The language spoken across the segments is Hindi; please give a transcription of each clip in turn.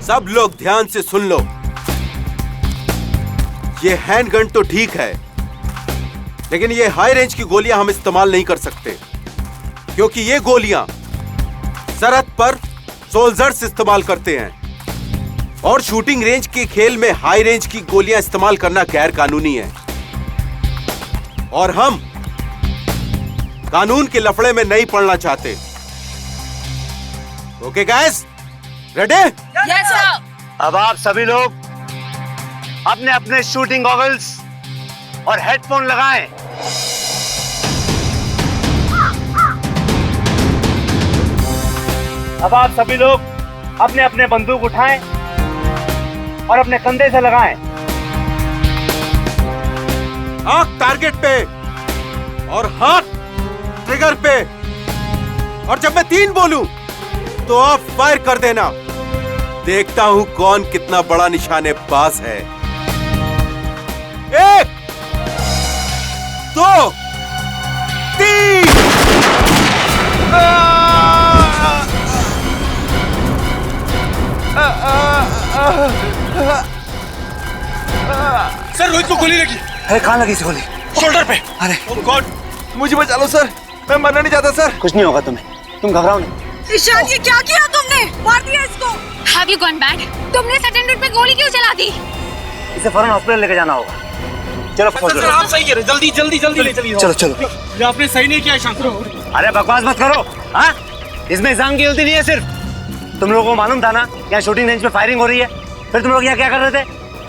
सब लोग ध्यान से सुन लो। ये हैंडगन तो ठीक है, लेकिन ये हाई रेंज की गोलियां हम इस्तेमाल नहीं कर सकते, क्योंकि ये गोलियां सरहद पर सोल्जर्स इस्तेमाल करते हैं और शूटिंग रेंज के खेल में हाई रेंज की गोलियां इस्तेमाल करना गैर कानूनी है और हम कानून के लफड़े में नहीं पड़ना चाहते। Okay guys, ready? Yes sir. अब आप सभी लोग अपने अपने शूटिंग गॉगल्स और हेडफोन लगाएं। अब आप सभी लोग अपने अपने बंदूक उठाएं और अपने कंधे से लगाएं। आंख टारगेट पे और हाथ ट्रिगर पे, और जब मैं 3 बोलूं तो आप फायर कर देना। देखता हूं कौन कितना बड़ा निशानेबाज है। 1 2 3। सर रोहित को गोली लगी। अरे कहाँ लगी इस गोली? शोल्डर पे। अरे ओह गॉड, मुझे बचा लो सर, मैं मरना नहीं चाहता सर। कुछ नहीं होगा तुम्हें, तुम घबराओ नहीं। ईशान, ये क्या किया तुमने? मार दिया इसको। Have you gone mad? तुमने अटेंडेंट पे गोली क्यों चला दी? इसे फौरन हॉस्पिटल लेके जाना होगा। चलो सर आप सही कह रहे, जल्दी जल्दी जल्दी ले चलिए। चलो चलो। ये आपने सही नहीं किया ईशान। अरे बकवास मत करो। हाँ, इसमें ईशान की गलती नहीं है सिर्फ। तुम लोगों को मालूम था ना यहाँ शूटिंग रेंज पे फायरिंग हो रही है, फिर तुम लोग यहाँ क्या कर रहे थे?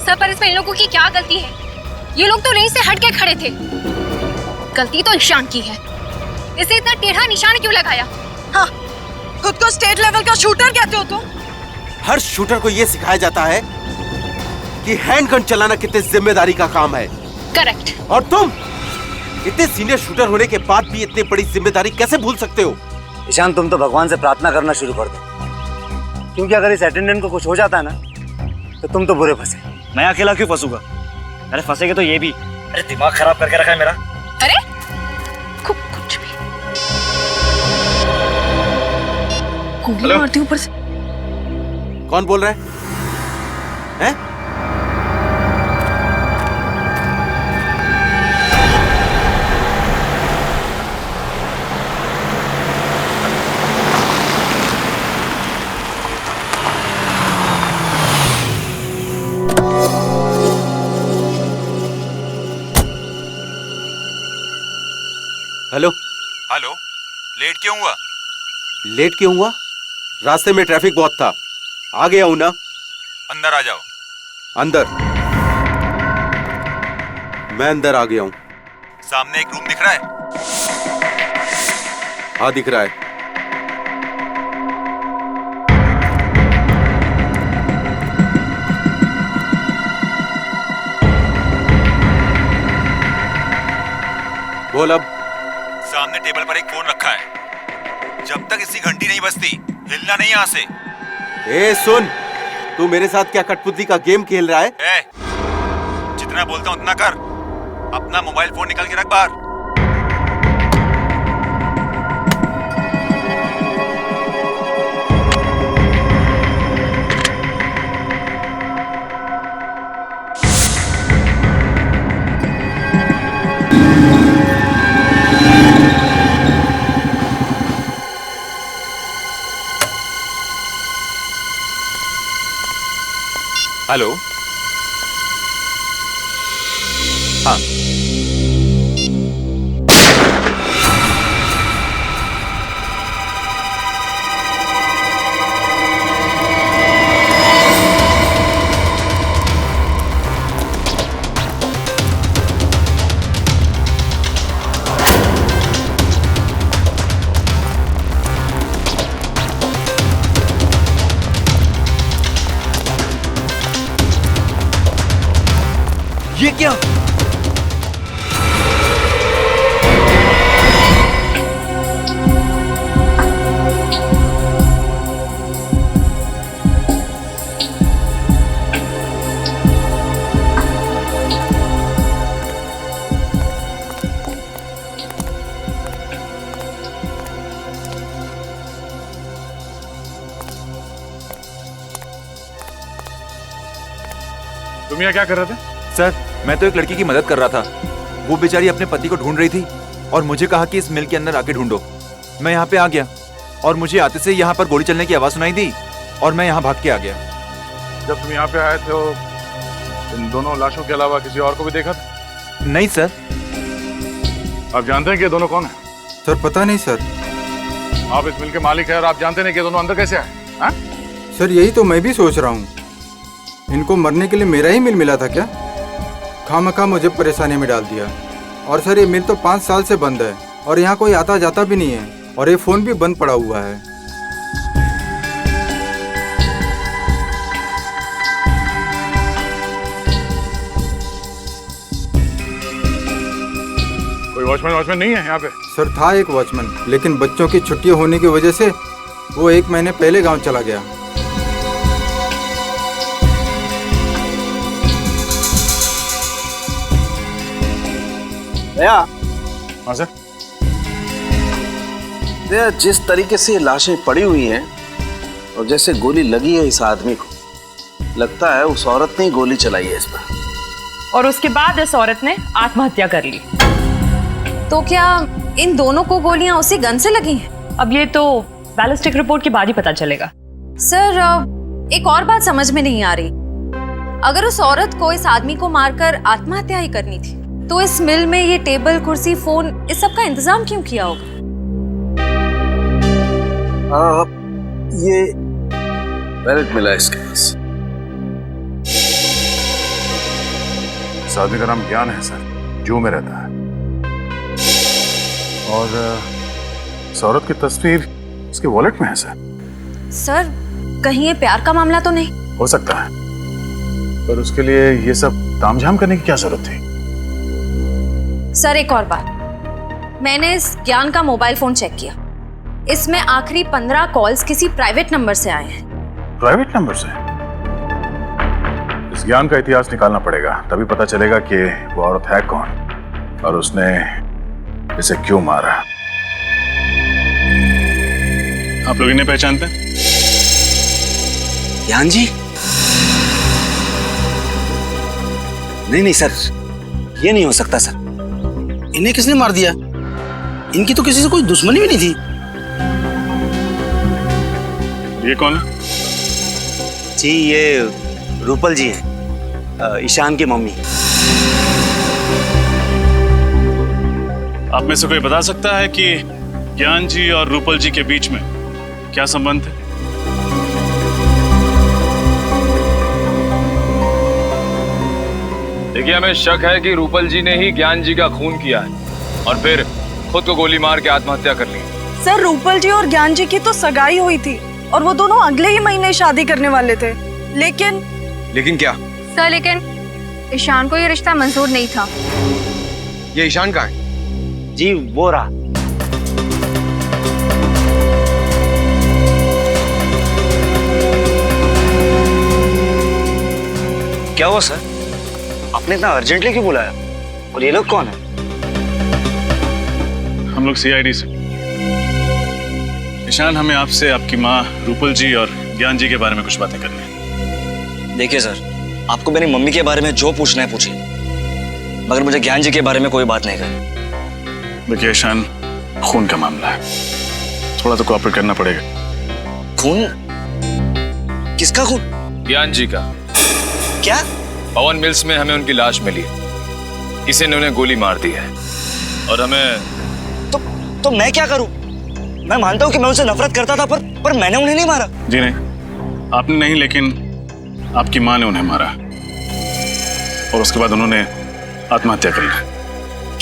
सर पर इसमें इन लोगों की क्या गलती है? ये लोग तो रेंज से हट के खड़े थे। गलती तो ईशान की है। इसे इतना टेढ़ा निशान क्यों लगाया? हाँ, खुद को स्टेट लेवल का शूटर कहते हो तुम? हर शूटर को यह सिखाया जाता है कि हैंडगन चलाना कितनी जिम्मेदारी का काम है। करेक्ट। और तुम इतने सीनियर शूटर होने के बाद भी इतनी बड़ी जिम्मेदारी कैसे भूल सकते हो? ईशान, तुम तो भगवान से प्रार्थना करना शुरू कर दो, क्योंकि अगर इस अटेंडेंट को कुछ हो जाता है ना तो तुम तो बुरे फंसे। मैं अकेला क्यों फंसूंगा? अरे फंसेगे तो ये भी। अरे दिमाग खराब करके रखा है मेरा। अरे कुछ भी गोली मारती ऊपर से। कौन बोल रहा है? हैं? हेलो हेलो, लेट क्यों हुआ? लेट क्यों हुआ? रास्ते में ट्रैफिक बहुत था, आ गया हूं ना। अंदर आ जाओ। अंदर? मैं अंदर आ गया हूं। सामने एक रूम दिख रहा है? हाँ दिख रहा है। बोल अब। सामने टेबल पर एक फोन रखा है। जब तक इसकी घंटी नहीं बजती हिलना नहीं यहाँ से। ए सुन, तू मेरे साथ क्या कठपुतली का गेम खेल रहा है? ए, जितना बोलता हूँ उतना कर। अपना मोबाइल फोन निकाल के रख बाहर। हेलो। हाँ, ये क्या? तुम यहाँ क्या कर रहे थे? सर मैं तो एक लड़की की मदद कर रहा था। वो बेचारी अपने पति को ढूंढ रही थी और मुझे कहा कि इस मिल के अंदर आके ढूंढो। मैं यहाँ पे आ गया और मुझे आते से यहाँ पर गोली चलने की आवाज सुनाई दी और मैं यहाँ भाग के आ गया। जब तुम यहाँ पे आए थे इन दोनों लाशों के अलावा किसी और को भी देखा था? नहीं सर। आप जानते हैं कि ये दोनों कौन है? सर पता नहीं सर। आप इस मिल के मालिक हैं और आप जानते नहीं कि ये दोनों अंदर कैसे आए? हाँ? सर यही तो मैं भी सोच रहा हूँ, इनको मरने के लिए मेरा ही मिल मिला था क्या? खामखा मुझे परेशानी में डाल दिया। और सर ये मिल तो 5 साल से बंद है और यहाँ कोई आता जाता भी नहीं है और ये फोन भी बंद पड़ा हुआ है। कोई वॉचमैन नहीं है यहाँ पे? सर था एक वॉचमैन, लेकिन बच्चों की छुट्टियां होने की वजह से वो 1 महीने पहले गांव चला गया। हाँ सर। जिस तरीके से लाशें पड़ी हुई हैं और जैसे गोली लगी है इस आदमी को, लगता है उस औरत ने ही गोली चलाई है इस पर। और उसके बाद इस औरत ने आत्महत्या कर ली। तो क्या इन दोनों को गोलियां उसी गन से लगी हैं? अब ये तो बैलिस्टिक रिपोर्ट के बाद ही पता चलेगा। सर एक और बात समझ में नहीं आ रही। अगर उस औरत को इस आदमी को मारकर आत्महत्या ही करनी थी तो इस मिल में ये टेबल, कुर्सी, फोन, इस सब का इंतजाम क्यों किया होगा? ये बैलेट मिला इसके पास। इस आदमी का नाम ज्ञान है सर, जू में रहता है। और इस औरत की तस्वीर इसके वॉलेट में है सर। सर कहीं ये प्यार का मामला तो नहीं? हो सकता है, पर उसके लिए ये सब तामझाम करने की क्या जरूरत थी? सर एक और बात, मैंने इस ज्ञान का मोबाइल फोन चेक किया। इसमें आखिरी 15 कॉल्स किसी प्राइवेट नंबर से आए हैं। प्राइवेट नंबर से? इस ज्ञान का इतिहास निकालना पड़ेगा, तभी पता चलेगा कि वो औरत है कौन और उसने इसे क्यों मारा। आप लोग इन्हें पहचानते हैं? ज्ञान जी? नहीं सर, ये नहीं हो सकता सर। इन्हें किसने मार दिया? इनकी तो किसी से कोई दुश्मनी भी नहीं थी। ये कौन है? जी ये रूपल जी हैं, ईशान की मम्मी। आप में से कोई बता सकता है कि ज्ञान जी और रूपल जी के बीच में क्या संबंध है? देखिए, हमें शक है कि रूपल जी ने ही ज्ञान जी का खून किया है और फिर खुद को गोली मार के आत्महत्या कर ली। सर रूपल जी और ज्ञान जी की तो सगाई हुई थी और वो दोनों अगले ही महीने शादी करने वाले थे। लेकिन क्या? सर लेकिन ईशान को ये रिश्ता मंजूर नहीं था। ये ईशान कहाँ है? जी वो रहा। क्या हुआ सर? आपने इतना अर्जेंटली क्यों बुलाया? और ये लोग कौन है? हम लोग सीआईडी से। ईशान, हमें आपसे आपकी माँ रूपल जी और ज्ञान जी के बारे में कुछ बातें करनी है। देखिए सर, आपको मेरी मम्मी के बारे में जो पूछना है पूछिए, मगर मुझे ज्ञान जी के बारे में कोई बात नहीं करनी। देखिए ईशान, खून का मामला है, थोड़ा तो कोऑपरेट करना पड़ेगा। खून? किसका खून? ज्ञान जी का। क्या? पवन मिल्स में हमें उनकी लाश मिली, किसी ने उन्हें गोली मार दी है और हमें तो मैं क्या करूं? मैं मानता हूं कि मैं उनसे नफरत करता था, पर मैंने उन्हें नहीं मारा। जी नहीं, आपने नहीं, लेकिन आपकी माँ ने उन्हें मारा और उसके बाद उन्होंने आत्महत्या कर ली।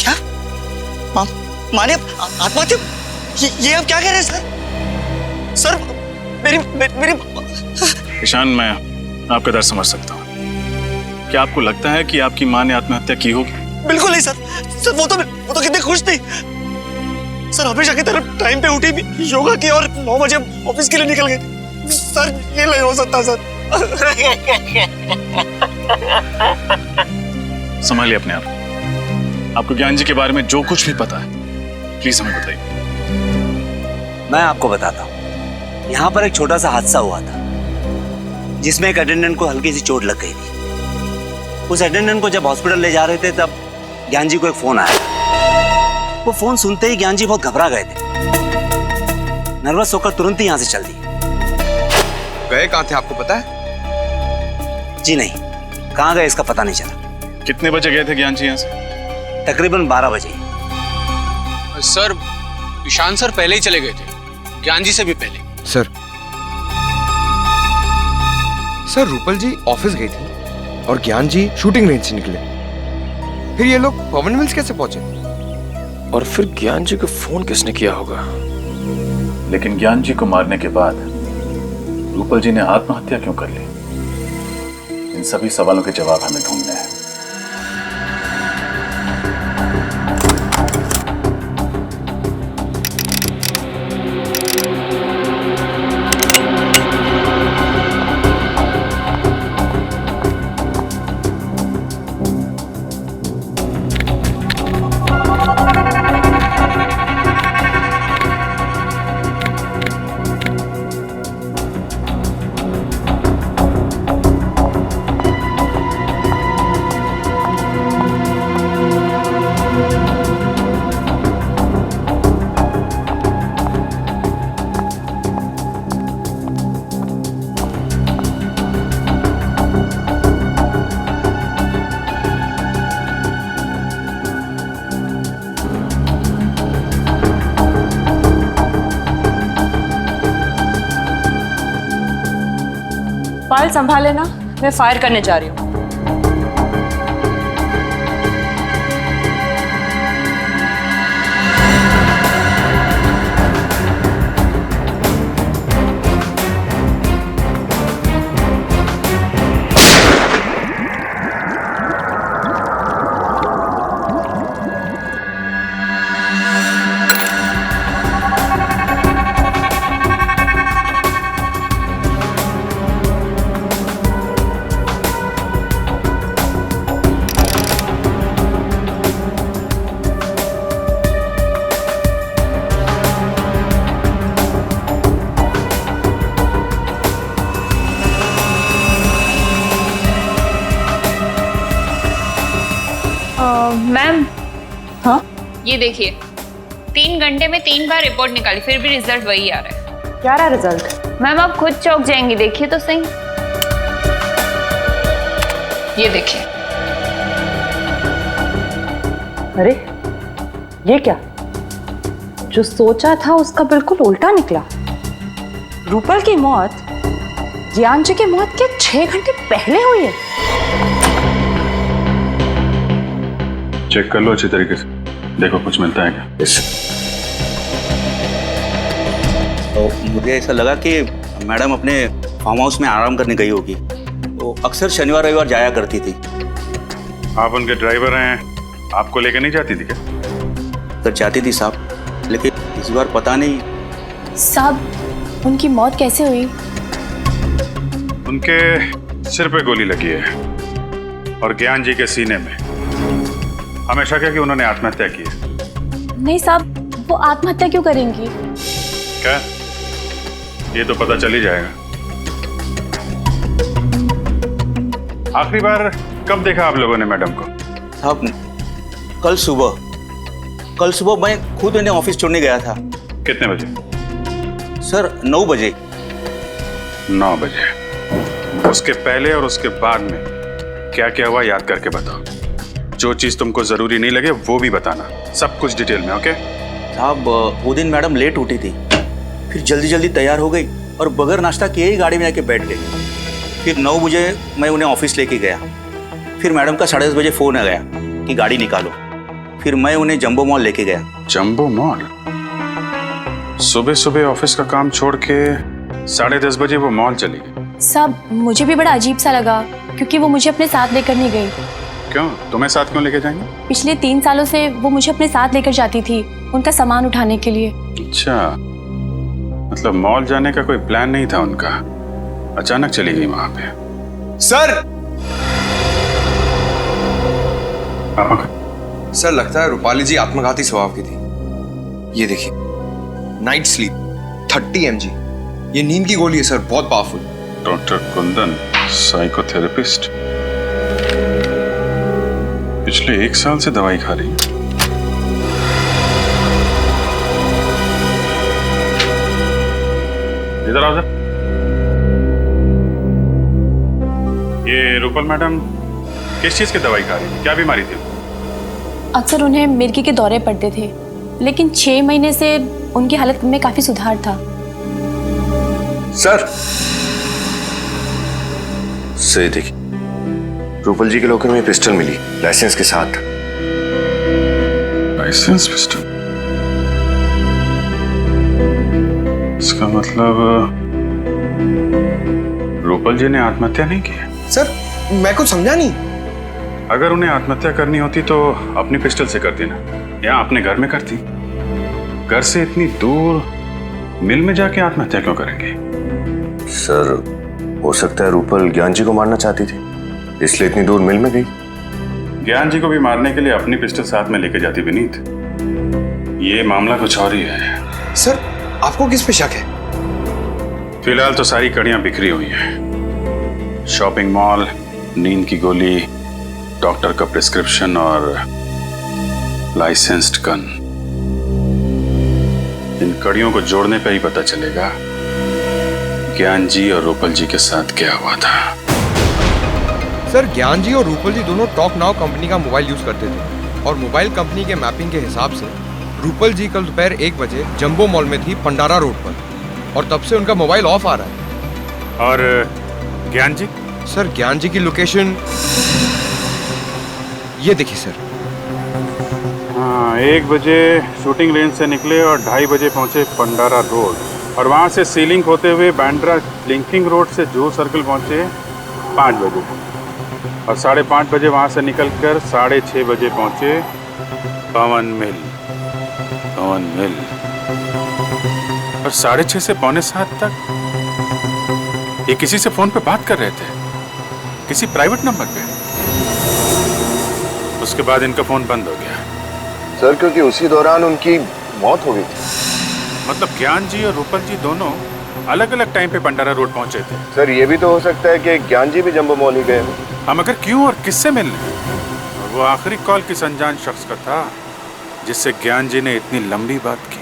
क्या? माँ ने आत्महत्या? ये आप क्या कह रहे हैं सर? मेरी ईशान, मैं आपका दर्द समझ सकता हूँ। क्या आपको लगता है कि आपकी माँ ने आत्महत्या की होगी? बिल्कुल नहीं सर, वो तो कितनी खुश थी सर, हमेशा की तरह टाइम पे उठी भी, योगा की और 9 बजे ऑफिस के लिए निकल गई। सर ये नहीं हो सकता सर। संभालिए अपने आप। आपको ज्ञान जी के बारे में जो कुछ भी पता है प्लीज हमें बताइए। मैं आपको बताता हूँ, यहाँ पर एक छोटा सा हादसा हुआ था जिसमें एक अटेंडेंट को हल्की सी चोट लग गई थी। उस अटेंडेंट को जब हॉस्पिटल ले जा रहे थे तब ज्ञान जी को एक फोन आया। वो फोन सुनते ही ज्ञान जी बहुत घबरा गए थे, नर्वस होकर तुरंत ही यहाँ से चल दिए। गए कहाँ थे आपको पता है? जी नहीं, कहाँ गए इसका पता नहीं चला। कितने बजे गए थे ज्ञान जी यहाँ से? तकरीबन 12 बजे। सर ईशान सर पहले ही चले गए थे, ज्ञान जी से भी पहले। सर रूपल जी ऑफिस गई थी और ज्ञान जी शूटिंग रेंज से निकले। फिर ये लोग पवन मिल्स कैसे पहुंचे? और फिर ज्ञान जी को फोन किसने किया होगा? लेकिन ज्ञान जी को मारने के बाद रूपल जी ने आत्महत्या क्यों कर ली? इन सभी सवालों के जवाब हमें ढूंढने हैं। फाइल संभाले ना, मैं फायर करने जा रही हूँ। मैम, हाँ ये देखिए 3 घंटे में 3 बार रिपोर्ट निकाली, फिर भी रिजल्ट वही आ रहा है। क्या रहा रिजल्ट? मैम आप खुद चौंक जाएंगी, देखिए तो सही। ये देखिए। अरे ये क्या, जो सोचा था उसका बिल्कुल उल्टा निकला। रूपल की मौत ज्ञान जी की मौत के 6 घंटे पहले हुई है। चेक कर लो अच्छी तरीके से, देखो कुछ मिलता है क्या। तो मुझे ऐसा लगा कि मैडम अपने फार्म हाउस में आराम करने गई होगी। वो अक्सर शनिवार रविवार जाया करती थी। आप उनके ड्राइवर हैं, आपको लेकर नहीं जाती थी क्या? तो जाती थी साहब, लेकिन इस बार पता नहीं। साहब उनकी मौत कैसे हुई? उनके सिर पे गोली लगी है और ज्ञान जी के सीने में। हमेशा क्या कि उन्होंने आत्महत्या की है। नहीं साहब, वो आत्महत्या क्यों करेंगी? क्या? ये तो पता चल ही जाएगा। आखिरी बार कब देखा आप लोगों ने मैडम को? साहब कल सुबह मैं खुद इन्हें ऑफिस छोड़ने गया था। कितने बजे? सर 9 बजे। 9 बजे। उसके पहले और उसके बाद में क्या क्या हुआ याद करके बताओ। जो चीज तुमको जरूरी नहीं लगे वो भी बताना, सब कुछ डिटेल में। ओके साहब, वो दिन मैडम लेट उठी थी, फिर जल्दी जल्दी तैयार हो गई और बगैर नाश्ता किए ही गाड़ी में आके बैठ गई। फिर 9 बजे मैं उन्हें ऑफिस लेके गया। फिर मैडम का 10:30 बजे फोन आ गया कि गाड़ी निकालो। फिर मैं उन्हें जंबो मॉल लेके गया। Jumbo mall? सुबह सुबह ऑफिस का काम छोड़ के 10:30 बजे वो मॉल चली गई? साहब मुझे भी बड़ा अजीब सा लगा, क्योंकि वो मुझे अपने साथ लेकर नहीं गई। क्यों? तुम्हें साथ क्यों लेके जाएंगे? पिछले 3 सालों से वो मुझे अपने साथ लेकर जाती थी, उनका सामान उठाने के लिए। अच्छा, मतलब मॉल जाने का कोई प्लान नहीं था उनका, अचानक चली गई वहां पे। सर सर लगता है रूपाली जी आत्मघाती स्वभाव की थी। ये देखिए, नाइट स्लीप 30 mg। ये नींद की गोली है सर, बहुत पावरफुल। Doctor Kundan, psychotherapist. पिछले 1 साल से दवाई खा रही है। इधर आओ सर। ये रूपल मैडम किस चीज की दवाई खा रही थी? क्या बीमारी थी? अक्सर उन्हें मिर्गी के दौरे पड़ते थे, लेकिन 6 महीने से उनकी हालत में काफी सुधार था। सर से देखिए, रूपल जी के लॉकर में पिस्टल मिली, लाइसेंस के साथ। License pistol? इसका मतलब रूपल जी ने आत्महत्या नहीं की है? सर मैं कुछ समझा नहीं। अगर उन्हें आत्महत्या करनी होती तो अपनी पिस्टल से करती ना, या अपने घर में करती। घर से इतनी दूर मिल में जाके आत्महत्या क्यों करेंगे? सर हो सकता है रूपल ज्ञान जी को मारना चाहती थी, इसलिए इतनी दूर मिल में गई। ज्ञान जी को भी मारने के लिए अपनी पिस्टल साथ में लेके जाती विनीत। ये मामला कुछ और ही है। सर आपको किस पे शक है? फिलहाल तो सारी कड़ियां बिखरी हुई हैं। शॉपिंग मॉल, नींद की गोली, डॉक्टर का प्रिस्क्रिप्शन और लाइसेंस्ड गन। इन कड़ियों को जोड़ने पे ही पता चलेगा ज्ञान जी और रूपल जी के साथ क्या हुआ था। सर ज्ञान जी और रूपल जी दोनों टॉक नाउ कंपनी का मोबाइल यूज करते थे, और मोबाइल कंपनी के मैपिंग के हिसाब से रूपल जी कल दोपहर 1 बजे जंबो मॉल में थी पंडारा रोड पर, और तब से उनका मोबाइल ऑफ आ रहा है। और ज्ञान जी? सर ज्ञान जी की लोकेशन ये देखिए सर। हाँ, 1 बजे शूटिंग रेंज से निकले और 2:30 बजे पहुंचे पंडारा रोड, और वहां से सीलिंग होते हुए बैंड्रा लिंकिंग रोड से जूहू सर्कल पहुंचे 5 बजे, और 5:30 बजे वहां से निकलकर 6:30 बजे पहुंचे पवन मिल। और 6:30 से 6:45 तक ये किसी से फोन पे बात कर रहे थे, किसी प्राइवेट नंबर पे। उसके बाद इनका फोन बंद हो गया। सर क्योंकि उसी दौरान उनकी मौत हो गई थी। मतलब ज्ञान जी और रूपल जी दोनों अलग अलग टाइम पे पंडारा रोड पहुंचे थे। सर ये भी तो हो सकता है कि ज्ञान जी भी जंबो मॉल ही गए। हम अगर क्यों और किससे मिलने? और वो आखिरी कॉल किस अनजान शख्स का था जिससे ज्ञान जी ने इतनी लंबी बात की?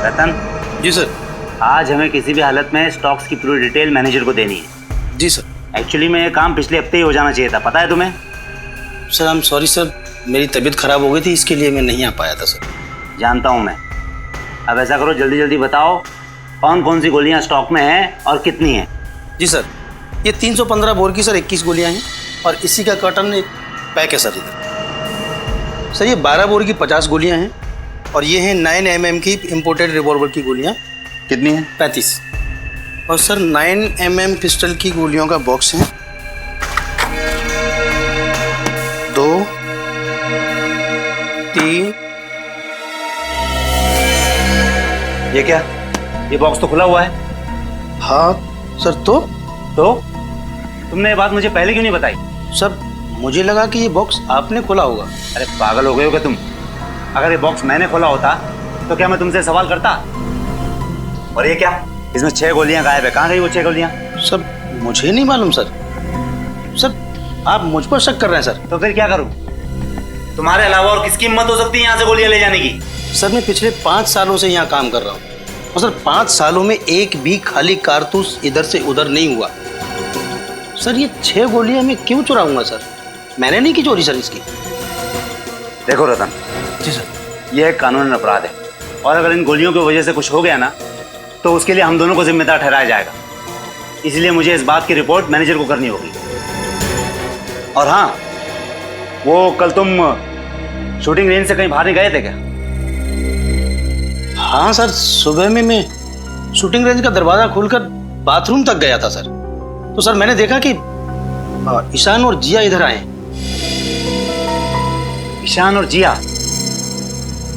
रतन जी सर। आज हमें किसी भी हालत में स्टॉक्स की पूरी डिटेल मैनेजर को देनी है। जी सर। एक्चुअली में ये काम पिछले हफ्ते ही हो जाना चाहिए था, पता है तुम्हें? Sir I am sorry sir, मेरी तबीयत खराब हो गई थी, इसके लिए मैं नहीं आ पाया था सर। जानता हूँ मैं। अब ऐसा करो, जल्दी जल्दी बताओ कौन कौन सी गोलियाँ स्टॉक में हैं और कितनी हैं। जी सर, ये 315 बोर की सर 21 गोलियाँ हैं, और इसी का कर्टन एक पैक है सर इधर। सर ये 12 बोर की 50 गोलियाँ हैं, और ये हैं 9 mm की इम्पोर्टेड रिवॉल्वर की गोलियाँ। कितनी हैं? 35। और सर 9 mm पिस्टल की गोलियों का बॉक्स है 2 3। ये क्या? ये बॉक्स तो खुला हुआ है। हाँ सर। तो तुमने ये बात मुझे पहले क्यों नहीं बताई? सर मुझे लगा कि ये बॉक्स आपने खोला होगा। अरे पागल हो गए हो क्या तुम? अगर ये बॉक्स मैंने खोला होता तो क्या मैं तुमसे सवाल करता? और ये क्या? इसमें 6 गोलियां गायब है, कहाँ गई वो 6 गोलियां? सर मुझे नहीं मालूम सर। सर आप मुझ पर शक कर रहे हैं सर। तो फिर क्या करूं? तुम्हारे अलावा और किसकी हिम्मत हो सकती है यहाँ से गोलियां ले जाने की? सर मैं पिछले 5 सालों से यहाँ काम कर रहा हूँ, और सर 5 सालों में एक भी खाली कारतूस इधर से उधर नहीं हुआ। सर ये 6 गोलियां मैं क्यों चुराऊंगा सर? मैंने नहीं की चोरी सर इसकी। देखो रतन जी सर, यह एक कानूनी अपराध है, और अगर इन गोलियों की वजह से कुछ हो गया ना तो उसके लिए हम दोनों को जिम्मेदार ठहराया जाएगा। इसलिए मुझे इस बात की रिपोर्ट मैनेजर को करनी होगी। और हाँ, वो कल तुम शूटिंग रेंज से कहीं बाहर नहीं गए थे क्या? हाँ सर, सुबह में मैं शूटिंग रेंज का दरवाजा खोलकर बाथरूम तक गया था सर। तो सर मैंने देखा कि ईशान और जिया इधर आए। ईशान और जिया,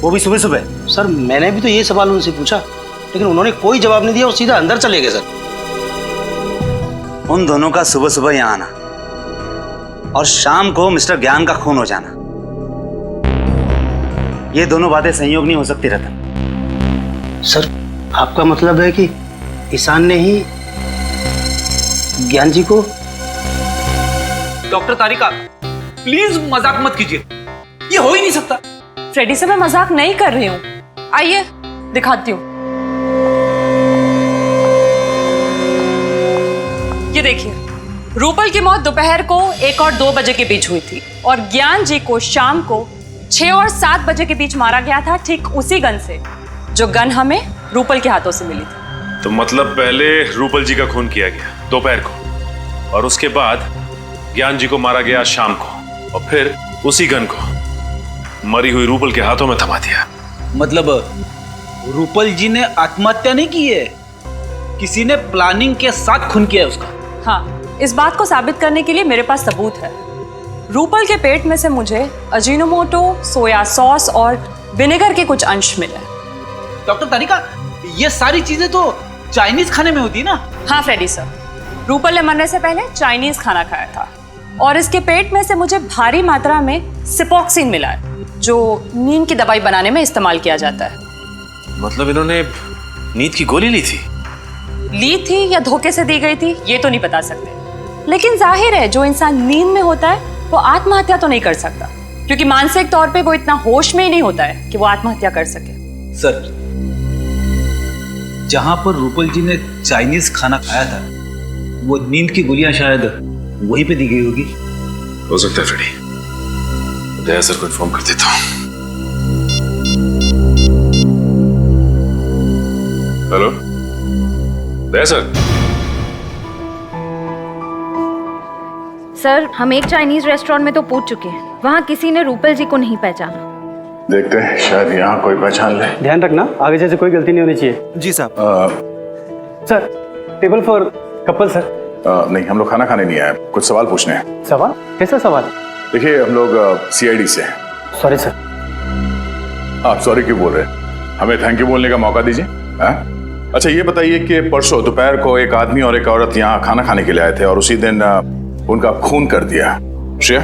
वो भी सुबह सुबह? सर मैंने भी तो ये सवाल उनसे पूछा, लेकिन उन्होंने कोई जवाब नहीं दिया और सीधा अंदर चले गए सर। उन दोनों का सुबह सुबह यहाँ आना और शाम को मिस्टर ज्ञान का खून हो जाना, ये दोनों बातें संयोग नहीं हो सकती रतन। सर आपका मतलब है कि ईशान ने ही ज्ञान जी को? डॉक्टर तारिका प्लीज मजाक मत कीजिए, ये हो ही नहीं सकता। फ्रेडी से मैं मजाक नहीं कर रही हूँ, आइए दिखाती हूँ। ये देखिए, रूपल की मौत दोपहर को 1 और 2 बजे के बीच हुई थी और ज्ञान जी को शाम को 6 और 7 बजे के बीच मारा गया था, ठीक उसी गन से जो गन हमें रूपल के हाथों से मिली थी। तो मतलब पहले रूपल जी का खून किया गया दोपहर को और उसके बाद ज्ञान जी को मारा गया शाम को और फिर उसी गन को मरी हुई रूपल के हाथों में थमा दिया। मतलब रूपल जी ने आत्महत्या नहीं की है, किसी ने प्लानिंग के साथ खून किया है उसका। हाँ, इस बात को साबित करने के लिए मेरे पास सबूत है। रूपल के पेट में से मुझे अजीनोमोटो, सोया सॉस और विनेगर के कुछ अंश मिले। डॉक्टर तारिका, ये सारी चीजें तो चाइनीज खाने में होती है ना? हाँ फ्रेडी सर, रूपल ने मरने से पहले चाइनीज खाना खाया था और इसके पेट में से मुझे भारी मात्रा में सिपोक्सिन मिला है, जो नींद की दवाई बनाने में इस्तेमाल किया जाता है। मतलब इन्होंने नींद की गोली ली थी या धोखे से दी गई थी ये तो नहीं बता सकते, लेकिन जाहिर है जो इंसान नींद में होता है वो आत्महत्या तो नहीं कर सकता, क्योंकि मानसिक तौर पे वो इतना होश में ही नहीं होता है कि वो आत्महत्या कर सके। सर, जहां पर रूपल जी ने चाइनीज खाना खाया था वो नींद की गोलियां शायद वहीं पे दी गई होगी। हो सकता है फ्रेडी, दया सर को इन्फॉर्म कर देता हूँ। हेलो दया सर। सर, हम एक चाइनीज रेस्टोरेंट में तो पूछ चुके हैं, वहाँ किसी ने रूपल जी को नहीं पहचाना। देखते हैं शायद यहाँ कोई पहचान ले। ध्यान रखना आगे जैसे कोई गलती नहीं होनी चाहिए। जी साहब। Sir table for couple sir. नहीं, हम लोग खाना खाने नहीं आए, कुछ सवाल पूछने हैं। सवाल? कैसा सवाल? देखिए हम लोग CID से हैं। Sorry sir. आप सॉरी क्यों बोल रहे हैं? हमें थैंक यू बोलने का मौका दीजिए। अच्छा ये बताइए कि परसों दोपहर को एक आदमी और एक औरत यहाँ खाना खाने के लिए आए थे और उसी दिन उनका खून कर दिया। श्रेया?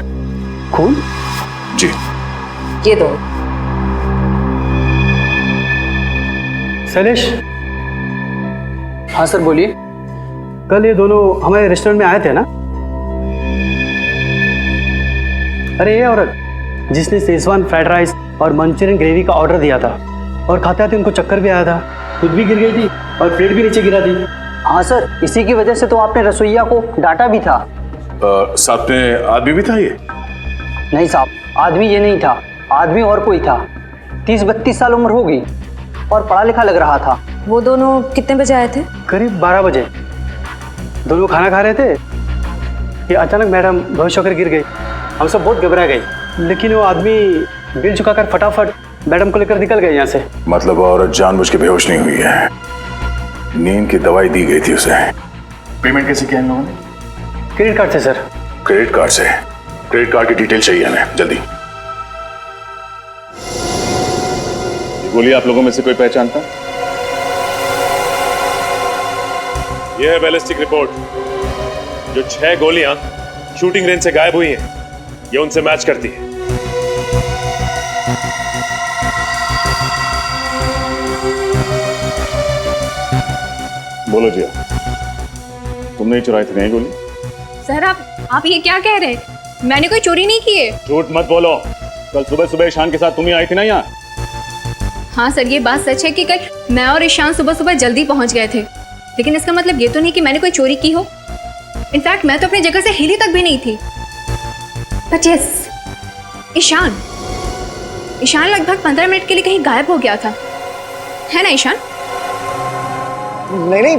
खून? जी। ये दो। शैलेश? हाँ सर बोलिए। कल ये दोनों हमारे रेस्टोरेंट में आए थे ना? अरे ये औरत जिसने शेजवान फ्राइड राइस और मंचूरियन ग्रेवी का ऑर्डर दिया था और खाते खाते उनको चक्कर भी आया था, खुद भी गिर गई थी और प्लेट भी नीचे गिरा थी। हाँ सर, इसी की वजह से तो आपने रसोइया को डांटा भी था। साथ में आदमी भी था ये? नहीं साहब, आदमी ये नहीं था, आदमी और कोई था। 30-32 साल उम्र होगी और पढ़ा लिखा लग रहा था। वो दोनों कितने बजे आए थे? करीब 12 बजे। दोनों खाना खा रहे थे कि अचानक मैडम बेहोश होकर गिर गई। हम सब बहुत घबरा गए, लेकिन वो आदमी बिल चुकाकर फटाफट मैडम को लेकर निकल गए यहाँ से। मतलब औरत जानबूझ के बेहोश नहीं हुई है, नींद की दवाई दी गई थी उसे। पेमेंट कैसे किया इन लोगों ने? क्रेडिट कार्ड से सर। क्रेडिट कार्ड से? क्रेडिट कार्ड की डिटेल चाहिए हमें जल्दी। गोली आप लोगों में से कोई पहचानता? यह है बैलिस्टिक रिपोर्ट। जो 6 गोलियां शूटिंग रेंज से गायब हुई हैं, ये उनसे मैच करती है। बोलो जिया, तुमने ही चुराई थी नहीं गोली? सर आप ये क्या कह रहे हैं? मैंने कोई चोरी नहीं की है। झूठ मत बोलो, कल सुबह सुबह ईशान के साथ तुम ही आई थी ना यहाँ? हाँ सर, ये बात सच है कि कल मैं और ईशान सुबह सुबह जल्दी पहुंच गए थे, लेकिन इसका मतलब ये तो नहीं कि मैंने कोई चोरी की हो। इनफैक्ट मैं तो अपनी जगह से हिली तक भी नहीं थी। बट यस, ईशान लगभग 15 मिनट के लिए कहीं गायब हो गया था, है ना ईशान? नहीं,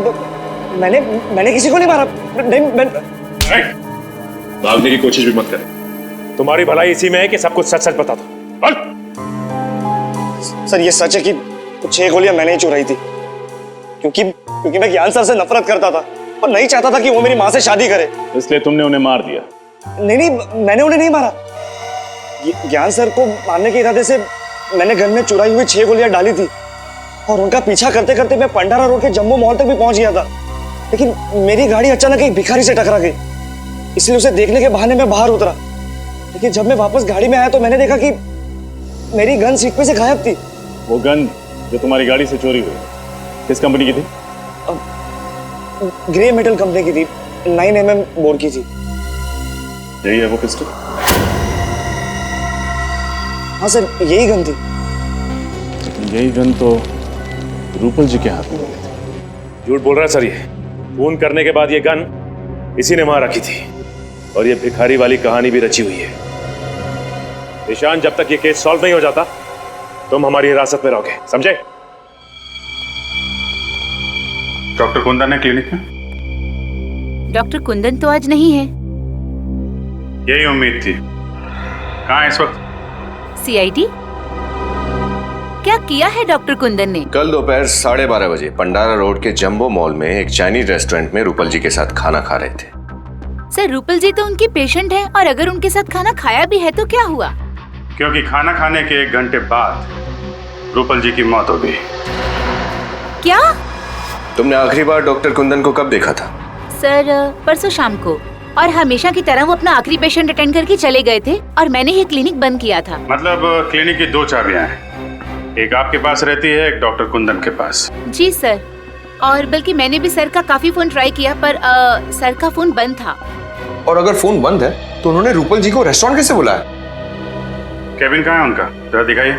मैंने किसी को नहीं मारा। भागने की कोशिश भी मत करें, तुम्हारी भलाई इसी में है कि सब कुछ सच सच बता दो। सर ये सच है कि 6 गोलियां मैंने ही चुराई थी, क्योंकि मैं ज्ञान सर से नफरत करता था और नहीं चाहता था कि वो मेरी माँ से शादी करे। इसलिए तुमने उन्हें मार दिया? नहीं, मैंने उन्हें नहीं मारा। ज्ञान सर को मारने के इरादे से मैंने गन में चुराई हुई 6 गोलियां डाली थी और उनका पीछा करते करते मैं पंडारा रोड के जम्बो मॉल तक भी पहुंच गया था। लेकिन मेरी गाड़ी अचानक एक भिखारी से टकरा गई, इसलिए उसे देखने के बहाने मैं बाहर उतरा। लेकिन जब मैं वापस गाड़ी में आया तो मैंने देखा कि मेरी गन सीट पे से गायब थी। वो गन जो तुम्हारी गाड़ी से चोरी हुई किस कंपनी की थी? ग्रे मेटल कंपनी की थी, 9mm बोर की थी। यही है वो पिस्टल? हाँ सर, यही गन थी। यही गन तो रूपल जी के हाथ में मिली थी। झूठ बोल रहा है सर ये। खून करने के बाद ये गन इसी ने वहां रखी थी और ये भिखारी वाली कहानी भी रची हुई है। ईशान, जब तक ये केस सॉल्व नहीं हो जाता तुम हमारी हिरासत में रहोगे, समझे? डॉक्टर कुंदन है क्लिनिक में? डॉक्टर कुंदन तो आज नहीं है। यही उम्मीद थी। कहाँ है इस वक्त? सीआईडी? क्या किया है डॉक्टर कुंदन ने? कल दोपहर 12:30 बजे पंडारा रोड के जंबो मॉल में एक चाइनीज रेस्टोरेंट में रूपल जी के साथ खाना खा रहे थे। सर, रूपल जी तो उनकी पेशेंट है और अगर उनके साथ खाना खाया भी है तो क्या हुआ? क्योंकि खाना खाने के 1 घंटे बाद रूपल जी की मौत हो गई। क्या? तुमने आखिरी बार डॉक्टर कुंदन को कब देखा था? सर, परसों शाम को, और हमेशा की तरह वो अपना आखिरी पेशेंट अटेंड करके चले गए थे और मैंने ही क्लिनिक बंद किया था। मतलब क्लिनिक की 2 चाबियां हैं, एक आपके पास रहती है, एक डॉक्टर कुंदन के पास। जी सर, और बल्कि मैंने भी सर का काफी फोन ट्राई किया पर सर का फोन बंद था। और अगर फोन बंद है तो उन्होंने रूपल जी को रेस्टोरेंट कैसे बुलाया? केबिन कहाँ है उनका? जरा दिखाइए।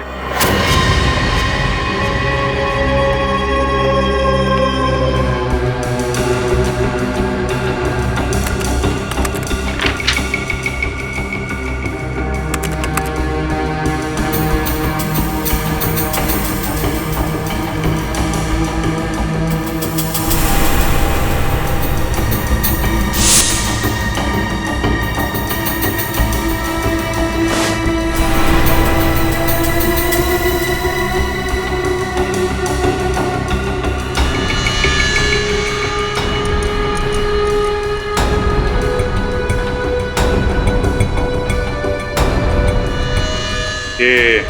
ये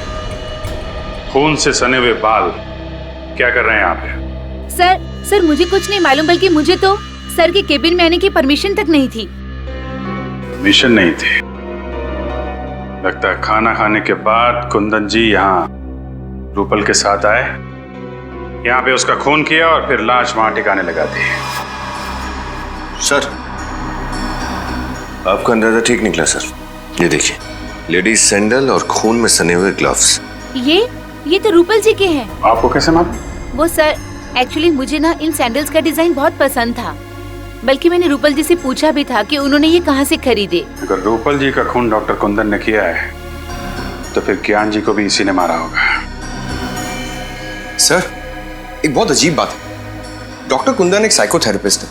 खून से सने हुए बाल क्या कर रहे हैं यहाँ पे? सर मुझे कुछ नहीं मालूम, बल्कि मुझे तो सर के केबिन में आने की परमिशन तक नहीं थी। मिशन नहीं थी? लगता है खाना खाने के बाद कुंदन जी यहाँ रूपल के साथ आए, यहाँ पे उसका खून किया और फिर लाश वहां ठिकाने लगा दी। सर, आपका अंदाजा ठीक निकला सर। ये देखिए, लेडीज सैंडल और खून में सने हुए ग्लव्स। ये तो रूपल जी के हैं। आपको कैसे मालूम? वो सर, एक्चुअली मुझे ना इन सैंडल्स का डिजाइन बहुत पसंद था, बल्कि मैंने रूपल जी से पूछा भी था कि उन्होंने ये कहाँ से खरीदे। अगर रूपल जी का खून डॉक्टर कुंदन ने किया है तो फिर ज्ञान जी को भी इसी ने मारा होगा। सर, एक बहुत अजीब बात है। डॉक्टर कुंदन एक साइकोथेरेपिस्ट है,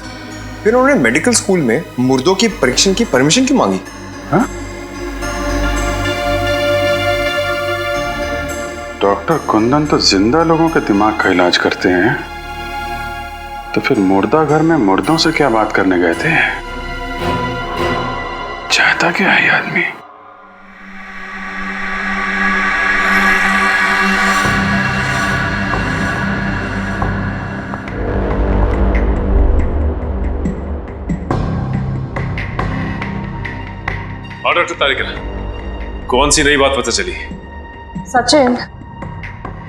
फिर उन्होंने मेडिकल स्कूल में मुर्दों की परीक्षण की परमिशन क्यों मांगी? हाँ? डॉक्टर कुंदन तो जिंदा लोगों के दिमाग का इलाज करते हैं, तो फिर मुर्दा घर में मुर्दों से क्या बात करने गए थे? चाहता क्या है आदमी? और डॉक्टर तारिका, कौन सी नई बात पता चली? सचिन,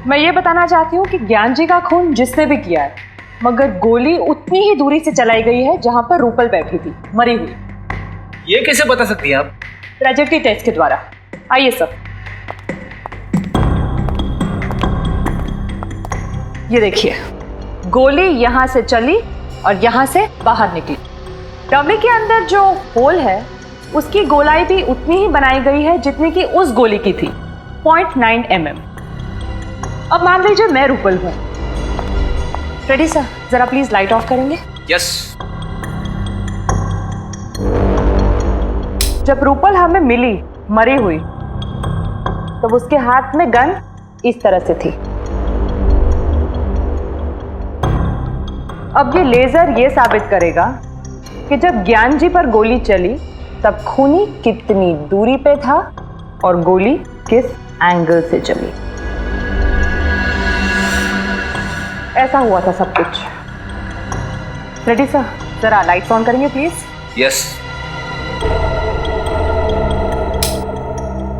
मैं ये बताना चाहती हूँ कि ज्ञान जी का खून जिसने भी किया है, मगर गोली उतनी ही दूरी से चलाई गई है जहां पर रूपल बैठी थी मरी हुई। ये कैसे बता सकती हैं आप? ट्रेजेक्टरी टेस्ट के द्वारा। आइए सर, ये देखिए, गोली यहां से चली और यहां से बाहर निकली। डमी के अंदर जो होल है उसकी गोलाई भी उतनी ही बनाई गई है जितनी कि उस गोली की थी, 0.9 mm। अब मान लीजिए मैं रूपल हूं। रेडी सर, जरा प्लीज लाइट ऑफ करेंगे? यस। जब रूपल हमें मिली मरी हुई तब उसके हाथ में गन इस तरह से थी। अब ये लेजर ये साबित करेगा कि जब ज्ञान जी पर गोली चली तब खूनी कितनी दूरी पे था और गोली किस एंगल से चली। ऐसा हुआ था सब कुछ। रेडी सर, जरा लाइट्स ऑन करेंगे प्लीज। यस।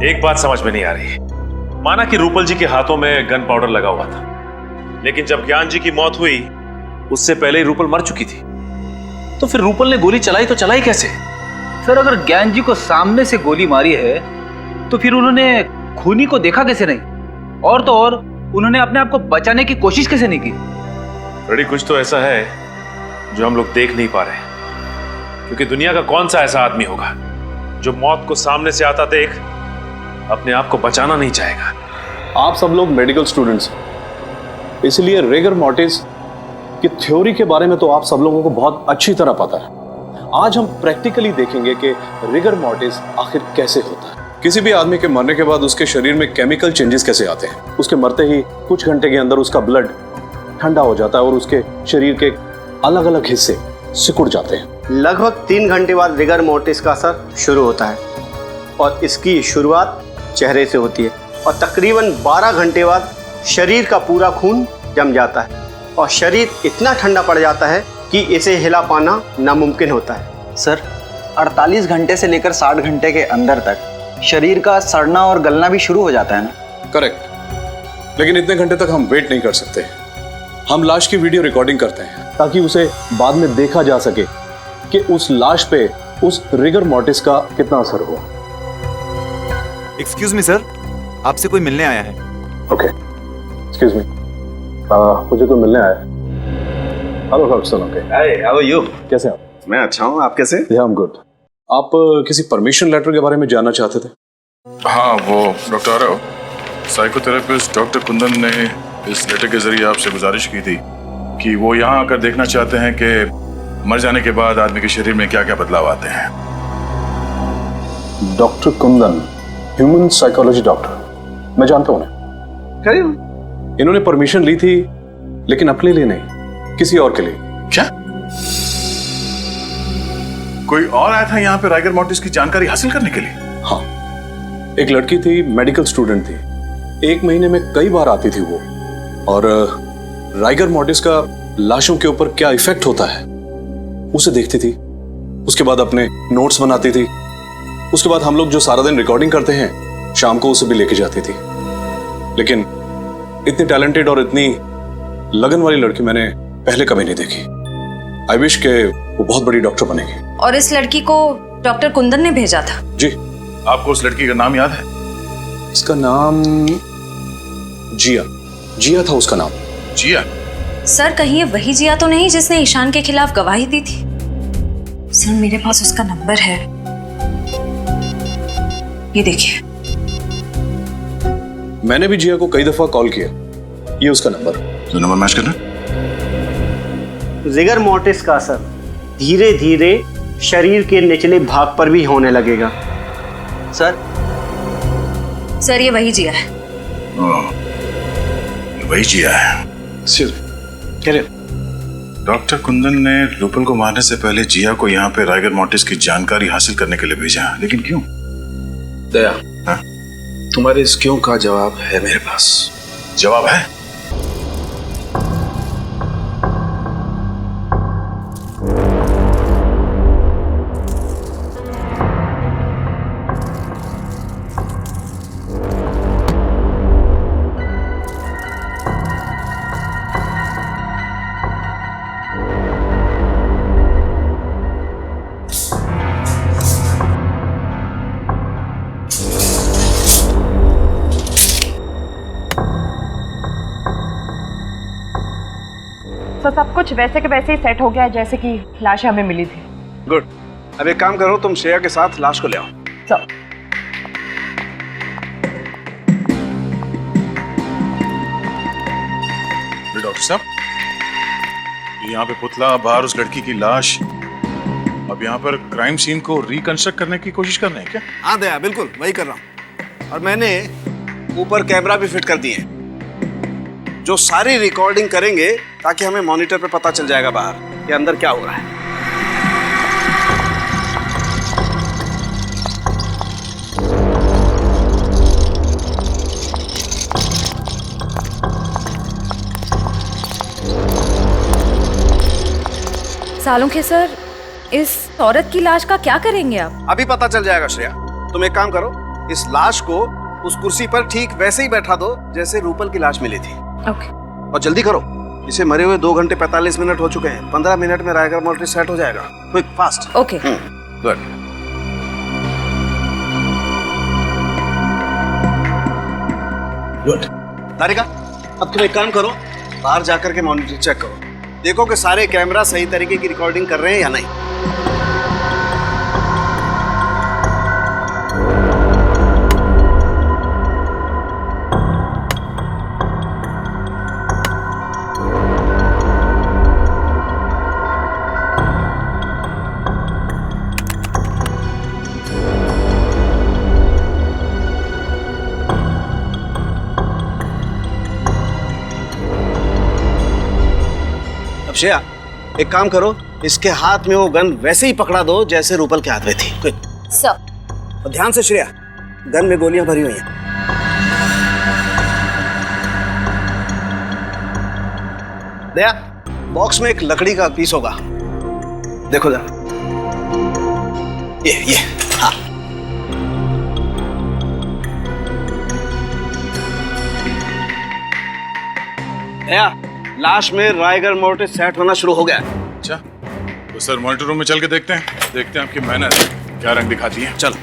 एक बात समझ में नहीं आ रही। माना कि रूपल जी के हाथों में गन पाउडर लगा हुआ था, लेकिन जब ज्ञान जी की मौत हुई उससे पहले ही रूपल मर चुकी थी। तो फिर रूपल ने गोली चलाई तो चलाई कैसे? सर अगर ज्ञान जी को सामने से गोली मारी है तो फिर उन्होंने खूनी को देखा कैसे नहीं? और तो और उन्होंने अपने आप को बचाने की कोशिश कैसे नहीं की? रेडी, कुछ तो ऐसा है जो हम लोग देख नहीं पा रहे, क्योंकि दुनिया का कौन सा ऐसा आदमी होगा जो मौत को सामने से आता देख अपने आप को बचाना नहीं चाहेगा। आप सब लोग मेडिकल स्टूडेंट्स हैं, इसलिए रिगर मॉर्टिस की थ्योरी के बारे में तो आप सब लोगों को बहुत अच्छी तरह पता है। आज हम प्रैक्टिकली देखेंगे कि रिगर मॉर्टिस आखिर कैसे होता है। किसी भी आदमी के मरने के बाद उसके शरीर में केमिकल चेंजेस कैसे आते हैं। उसके मरते ही कुछ घंटे के अंदर उसका ब्लड ठंडा हो जाता है और उसके शरीर के अलग अलग हिस्से सिकुड़ जाते हैं। लगभग 3 घंटे बाद रिगर मोर्टिस का असर शुरू होता है और इसकी शुरुआत चेहरे से होती है और तकरीबन 12 घंटे बाद शरीर का पूरा खून जम जाता है और शरीर इतना ठंडा पड़ जाता है कि इसे हिला पाना नामुमकिन होता है। सर 48 घंटे से लेकर 60 घंटे के अंदर तक शरीर का सड़ना और गलना भी शुरू हो जाता है ना? करेक्ट, लेकिन इतने घंटे तक हम वेट नहीं कर सकते। हम लाश की वीडियो रिकॉर्डिंग करते हैं ताकि उसे बाद में देखा जा सके कि उस लाश पे उस रिगर मॉर्टिस का कितना असर हुआ। एक्सक्यूज मी सर, आपसे कोई मिलने आया है। ओके, एक्सक्यूज मी, मुझे कोई मिलने आया है। Hello doctor. Okay, hi, how are you? कैसे हैं आप? मैं अच्छा हूँ, आप कैसे? I am good. आप किसी परमिशन लेटर के बारे में जानना चाहते थे? हाँ, वो doctor Aarav, psychotherapist doctor Kundan ने इस लेटर के जरिए आपसे गुजारिश की थी कि वो यहाँ आकर देखना चाहते हैं कि मर जाने के बाद आदमी के शरीर में क्या क्या बदलाव आते हैं। Doctor Kundan, human psychology doctor, मैं जानता हूँ उन्हें। इन्होंने परमिशन ली थी, लेकिन अपने लिए नहीं, किसी और के लिए। क्या कोई और आया था यहाँ पे राइगर मॉर्टिस की जानकारी हासिल करने के लिए? हाँ, एक लड़की थी, मेडिकल स्टूडेंट थी, 1 महीने में कई बार आती थी वो, और राइगर मॉर्टिस का लाशों के ऊपर क्या इफेक्ट होता है उसे देखती थी। उसके बाद अपने नोट्स बनाती थी। उसके बाद हम लोग जो सारा दिन रिकॉर्डिंग करते हैं, शाम को उसे भी लेके जाती थी। लेकिन इतनी टैलेंटेड और इतनी लगन वाली लड़की मैंने पहले कभी नहीं देखी। आई विश के वो बहुत बड़ी डॉक्टर बनेगी। और इस लड़की को डॉक्टर कुंदन ने भेजा था? जी। आपको उस लड़की का नाम याद है? इसका नाम जिया था उसका नाम। जिया? सर कहीं ये वही जिया तो नहीं जिसने ईशान के खिलाफ गवाही दी थी? सर मेरे पास उसका नंबर है, ये देखिए। मैंने भी जिया को कई दफा कॉल किया, ये उसका नंबर। तो नंबर मैच करना। रिगर मोर्टिस का असर धीरे धीरे शरीर के निचले भाग पर भी होने लगेगा। सर ये वही जिया है। वही जिया है। डॉक्टर कुंदन ने रूपल को मारने से पहले जिया को यहाँ पे राइगर मॉर्टिस की जानकारी हासिल करने के लिए भेजा, लेकिन क्यों? दया, तुम्हारे इस क्यों का जवाब है मेरे पास। जवाब है? तो सब कुछ वैसे के वैसे ही सेट हो गया है जैसे कि लाश हमें मिली थी। गुड। अब एक काम करो, तुम श्रेया के साथ लाश को ले आओ। सब डॉक्टर साहब, यहाँ पे पुतला, बाहर उस लड़की की लाश, अब यहाँ पर क्राइम सीन को रिकंस्ट्रक्ट करने की कोशिश कर रहे हैं क्या? हाँ दया, बिल्कुल वही कर रहा हूँ। और मैंने ऊपर कैमरा भी फिट कर दिए हैं जो सारी रिकॉर्डिंग करेंगे ताकि हमें मॉनिटर पे पता चल जाएगा बाहर कि अंदर क्या हो रहा है। सालुंखे सर, इस औरत की लाश का क्या करेंगे आप? अभी पता चल जाएगा श्रेया। तुम एक काम करो, इस लाश को उस कुर्सी पर ठीक वैसे ही बैठा दो जैसे रूपल की लाश मिली थी। ओके। और जल्दी करो, इसे मरे हुए 2 घंटे 45 मिनट हो चुके हैं। 15 मिनट में रायगर मोर्टिस सेट हो जाएगा। Quick, fast. Okay. Good. Good. Tarika, अब तुम एक काम करो, बाहर जाकर के मॉनिटर चेक करो, देखो कि सारे कैमरा सही तरीके की रिकॉर्डिंग कर रहे हैं या नहीं। श्रेया, एक काम करो, इसके हाथ में वो गन वैसे ही पकड़ा दो जैसे रूपल के हाथ में थी। क्विक। सर। और ध्यान से श्रेया, गन में गोलियां भरी हुई हैं। दया, बॉक्स में एक लकड़ी का पीस होगा, देखो जरा। ये हाँ। दया, लाश में रायगर मोर्टिस सेट होना शुरू हो गया। अच्छा, तो सर मॉनिटर रूम में चल के देखते हैं आपकी मेहनत क्या रंग दिखाती है। चल।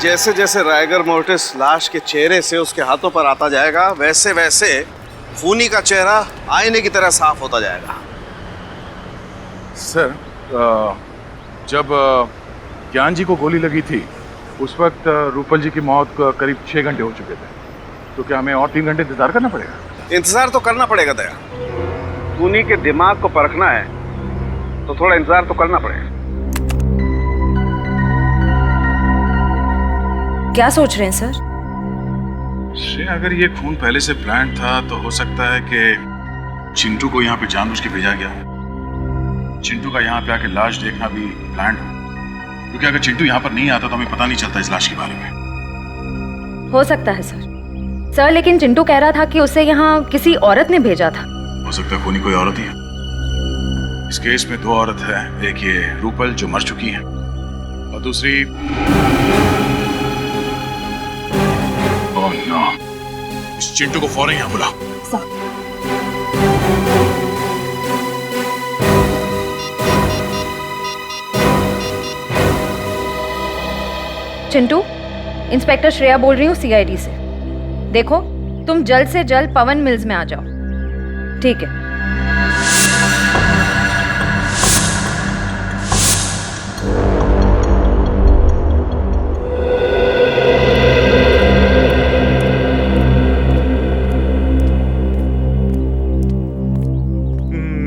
जैसे जैसे रायगर मोर्टिस लाश के चेहरे से उसके हाथों पर आता जाएगा, वैसे वैसे खूनी का चेहरा आईने की तरह साफ होता जाएगा। सर, जब ज्ञान जी को गोली लगी थी उस वक्त रूपल जी की मौत करीब 6 घंटे हो चुके थे, तो क्या हमें और 3 घंटे इंतजार करना पड़ेगा? इंतजार तो करना पड़ेगा दया, खूनी के दिमाग को परखना है तो थोड़ा इंतजार तो करना पड़ेगा। क्या सोच रहे हैं सर? श्रेया, अगर ये खून पहले से प्लान था तो हो सकता है कि चिंटू को यहाँ पे जानबूझ के भेजा गया, चिंटू का यहाँ पे आके लाश देखना भी प्लान हो, क्योंकि अगर चिंटू यहाँ पर नहीं आता तो हमें पता नहीं चलता इस लाश के बारे में। हो सकता है सर, लेकिन चिंटू कह रहा था कि उसे यहाँ किसी औरत ने भेजा था। हो सकता है खूनी कोई औरत ही है। इस केस में 2 औरत है, एक ये रूपल जो मर चुकी है और दूसरी ओह नो, इस चिंटू को फौरन यहाँ बुला। चिंटू, इंस्पेक्टर श्रेया बोल रही हूँ CID से। देखो, तुम जल्द से जल्द पवन मिल्स में आ जाओ, ठीक है?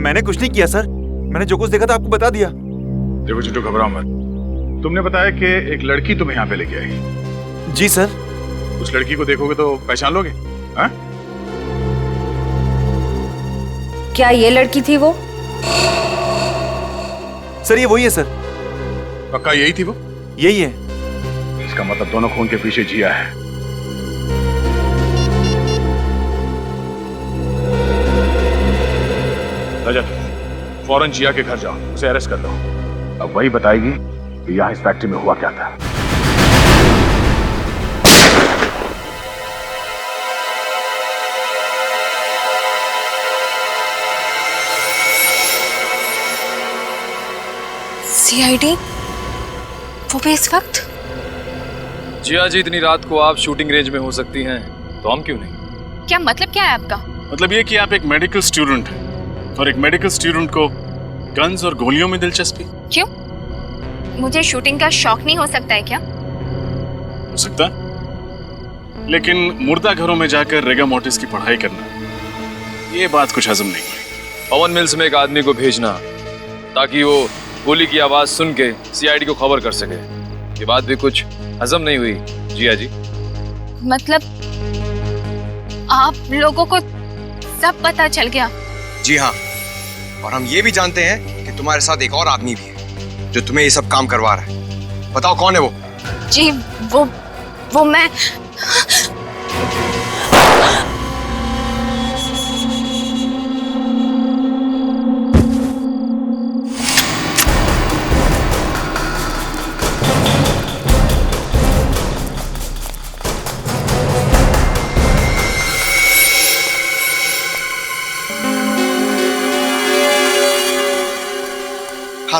मैंने कुछ नहीं किया सर, मैंने जो कुछ देखा था आपको बता दिया। देखो चिंटू, घबराओ मत। तुमने बताया कि एक लड़की तुम्हें यहाँ पे लेके आई। जी सर। उस लड़की को देखोगे तो पहचान लोगे? हाँ? क्या ये लड़की थी वो? सर ये वही है सर। पक्का यही थी वो? यही है। इसका मतलब दोनों खून के पीछे जिया है। रजत, फौरन जिया के घर जाओ, उसे अरेस्ट कर लो। अब वही बताएगी कि यहाँ इस फैक्ट्री में हुआ क्या था। CID? वो भी इस वक्त? जिया जी, इतनी रात को आप शूटिंग रेंज में हो सकती हैं, तो हम क्यों नहीं? क्या मतलब क्या है आपका? मतलब ये कि आप एक मेडिकल स्टूडेंट हैं और एक मेडिकल स्टूडेंट को गन्स और गोलियों में दिलचस्पी। क्यों? मुझे शूटिंग का शौक नहीं हो सकता है क्या? हो सकता, लेकिन मुर्दा घरों में जाकर रेगा मोर्टिस की पढ़ाई करना, ये बात कुछ हजम नहीं हुई। पवन मिल्स में एक आदमी को भेजना ताकि वो गोली की आवाज सुन के CID को खबर कर सके, ये बात भी कुछ हजम नहीं हुई जिया जी। मतलब आप लोगों को सब पता चल गया? जी हाँ, और हम ये भी जानते हैं कि तुम्हारे साथ एक और आदमी भी है जो तुम्हें ये सब काम करवा रहा है। बताओ कौन है वो? जी वो मैं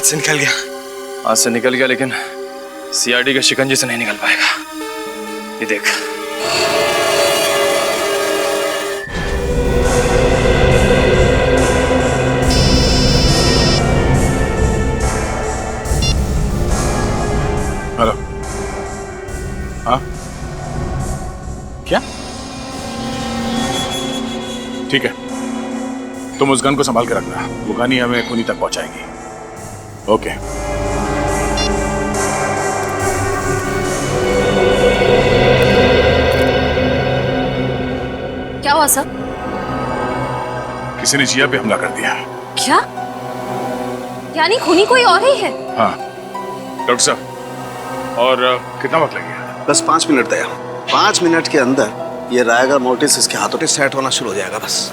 से निकल गया। हाथ से निकल गया, लेकिन सीआईडी के शिकंजे से नहीं निकल पाएगा। ये देख। हेलो। हाँ क्या? ठीक है, तुम उस गन को संभाल के रखना, वो गन ही हमें खूनी तक पहुंचाएगी। ओके। क्या हुआ सर? किसी ने जिया पे हमला कर दिया। क्या? यानी खूनी कोई और ही है? हाँ डॉक्टर साहब, और कितना वक्त लगेगा? बस 5 मिनट दया। 5 मिनट के अंदर ये रायगर मोर्टिस इसके हाथों से सेट होना शुरू हो जाएगा बस।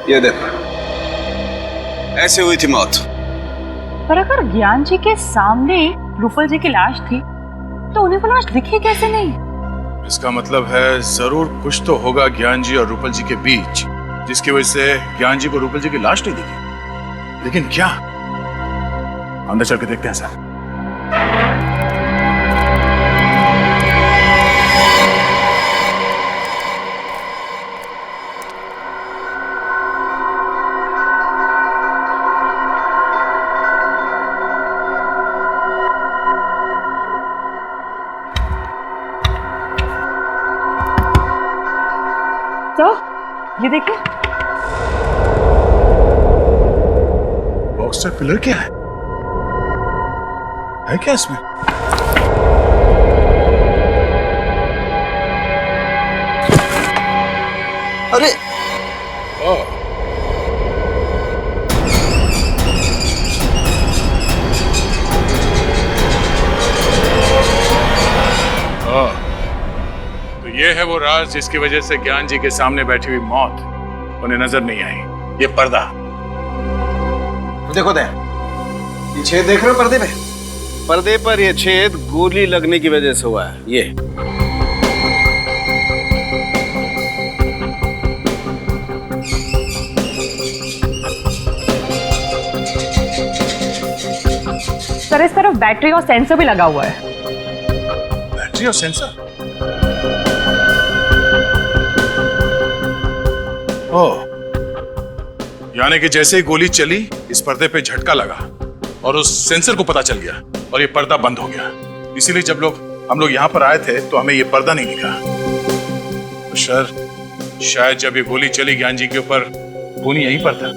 ये देख, ऐसे हुई थी मौत। पर अगर ज्ञान जी के सामने रूपल जी की लाश थी तो उन्हें वो लाश दिखी कैसे नहीं? इसका मतलब है जरूर कुछ तो होगा ज्ञान जी और रूपल जी के बीच, जिसकी वजह से ज्ञान जी को रूपल जी की लाश नहीं दिखी। लेकिन क्या? अंदर चल के देखते हैं सर। तो ये देखिए, बॉक्सर पिलर क्या है क्या इसमें? अरे तो ये है वो राज जिसकी वजह से ज्ञान जी के सामने बैठी हुई मौत उन्हें नजर नहीं आई। ये पर्दा देखो दया, ये छेद देख रहे हो पर्दे पे? पर्दे पर ये छेद गोली लगने की वजह से हुआ है। ये सर इस तरफ बैटरी और सेंसर भी लगा हुआ है। बैटरी और सेंसर? ओह, यानी कि जैसे ही गोली चली इस पर्दे पे झटका लगा और उस सेंसर को पता चल गया और ये पर्दा बंद हो गया। इसीलिए जब हम लोग यहाँ पर आए थे तो हमें ये पर्दा नहीं दिखा। तो शायद जब ये गोली चली ज्ञान जी के ऊपर, खूनी यहीं पर था।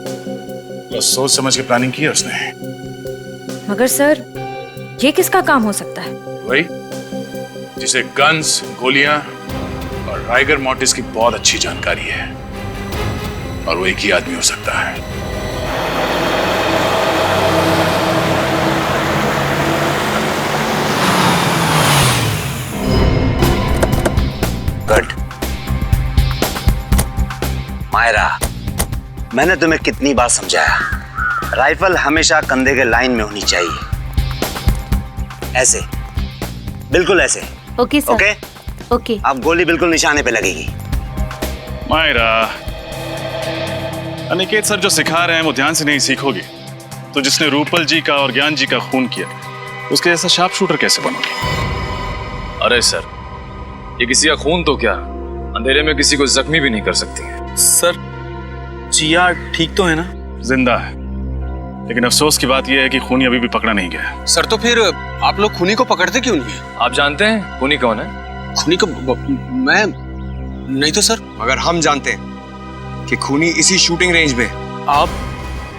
तो सोच समझ के प्लानिंग की है उसने। मगर सर ये किसका काम हो सकता है? वही जिसे गन्स, गोलियां और राइगर मोर्टिस की बहुत अच्छी जानकारी है, और वो एक ही आदमी हो सकता है। गुड। मायरा, मैंने तुम्हें कितनी बार समझाया, राइफल हमेशा कंधे के लाइन में होनी चाहिए। ऐसे, बिल्कुल ऐसे। Okay sir. Okay okay. अब गोली बिल्कुल निशाने पे लगेगी। मायरा, अनिकेत सर जो सिखा रहे हैं वो ध्यान से नहीं सीखोगी तो जिसने रूपल जी का और ज्ञान जी का खून किया उसके जैसा शार्प शूटर कैसे बनोगे? अरे सर, ये किसी का खून तो क्या, अंधेरे में किसी को जख्मी भी नहीं कर सकती है। सर, जिया ठीक तो है ना? जिंदा है, लेकिन अफसोस की बात यह है कि खूनी अभी भी पकड़ा नहीं गया। सर तो फिर आप लोग खूनी को पकड़ते क्यों नहीं? आप जानते हैं खूनी कौन है? खूनी को मैं नहीं तो सर। मगर हम जानते हैं कि खूनी इसी शूटिंग रेंज में। आप